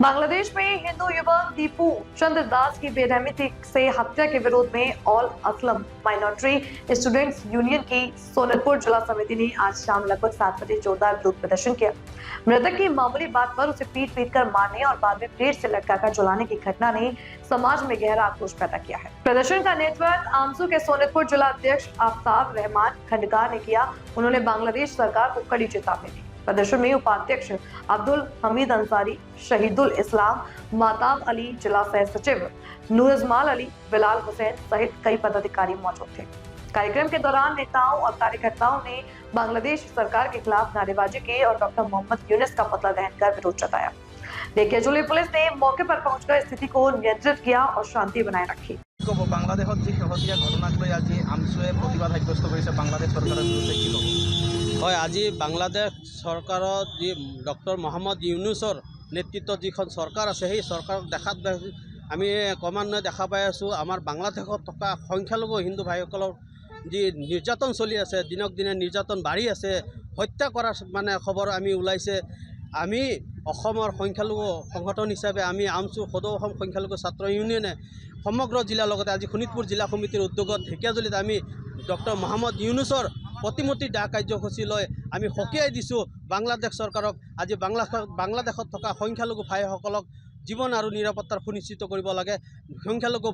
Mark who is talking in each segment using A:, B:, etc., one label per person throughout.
A: बांग्लादेश में हिंदू युवक दीपू चंद्र दास की बेरहमी से हत्या के विरोध में all Assam minority students union की सोनतपुर जिला समिति ने आज शाम लगभग 7 बजे जोरदार विरोध प्रदर्शन किया। मृतक की मामूली बात पर उसे पीट कर मारने और बाद में प्लेट से लटकाकर जलाने की घटना ने समाज में गहरा आक्रोश पैदा किया है। प्रदर्शन का नेतृत्व आमसू के सोनतपुर जिला अध्यक्ष आफ्ताब रहमान खंडकार ने किया। उन्होंने बांग्लादेश सरकार को कड़ी चेतावनी दी। प्रदर्शन में उपाध्यक्ष अब्दुल हमीद अंसारी, शहीदुल इस्लाम माताब अली, जिला सह सचिव नूरजमाल अली, बिलाल हुसैन सहित कई पदाधिकारी मौजूद थे। कार्यक्रम के दौरान नेताओं और कार्यकर्ताओं ने बांग्लादेश सरकार के खिलाफ नारेबाजी की और डॉक्टर मोहम्मद यूनुस का पुतला दहन कर विरोध जताया। ढेकियाजुली पुलिस ने मौके पर पहुंचकर स्थिति को नियंत्रित किया और शांति बनाए रखी।
B: बांग्लादेशत जी শেহতীয়া ঘটনাক লৈ আজি আমছুৱে প্ৰতিবাদ সাব্যস্ত কৰিছে বাংলাদেশ চৰকাৰৰ বিৰুদ্ধে কি ক'ব?
C: হয়, আজি বাংলাদেশ চৰকাৰৰ যি ডক্টৰ মহম্মদ ইউনুছৰ নেতৃত্বত যিখন চৰকাৰ আছে সেই চৰকাৰক দেখাত আমি ক্ৰমান্বয়ে দেখা পাই আছোঁ আমাৰ বাংলাদেশত থকা সংখ্যালঘু হিন্দু ভাইসকলৰ যি নিৰ্যাতন চলি আছে, দিনক দিনে নিৰ্যাতন বাঢ়ি আছে, হত্যা কৰাৰ খবৰ আমি ওলাইছে। আমি অসমৰ সংখ্যালঘু সংগঠন হিচাপে আমি আমছু সদৌ অসম সংখ্যালঘু ছাত্ৰ ইউনিয়নে সমগ্ৰ জিলাৰ লগতে আজি শোণিতপুৰ জিলা সমিতিৰ উদ্যোগত ঢেকিয়াজুলিত আমি ডক্টৰ মহম্মদ ইউনুছৰ প্ৰতিমূৰ্তি দাহ কাৰ্যসূচী লৈ আমি সকীয়াই দিছোঁ বাংলাদেশ চৰকাৰক। আজি বাংলাদেশত থকা সংখ্যালঘু ভাইসকলক জীৱন আৰু নিৰাপত্তা সুনিশ্চিত কৰিব লাগে। সংখ্যালঘু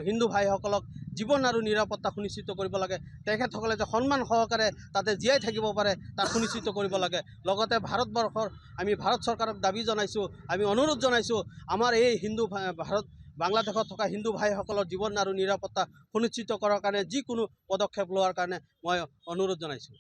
C: হিন্দু ভাইসকলক জীৱন আৰু নিৰাপত্তা সুনিশ্চিত কৰিব লাগে। তেখেতসকলে যে সন্মান সহকাৰে তাতে জীয়াই থাকিব পাৰে তাক সুনিশ্চিত কৰিব লাগে। লগতে ভাৰতবৰ্ষৰ আমি ভাৰত চৰকাৰক দাবী জনাইছোঁ, আমি অনুৰোধ জনাইছোঁ আমাৰ এই বাংলাদেশত থকা হিন্দু ভাইসকলৰ জীৱন আৰু নিৰাপত্তা সুনিশ্চিত কৰাৰ কাৰণে যিকোনো পদক্ষেপ লোৱাৰ কাৰণে মই অনুৰোধ জনাইছোঁ।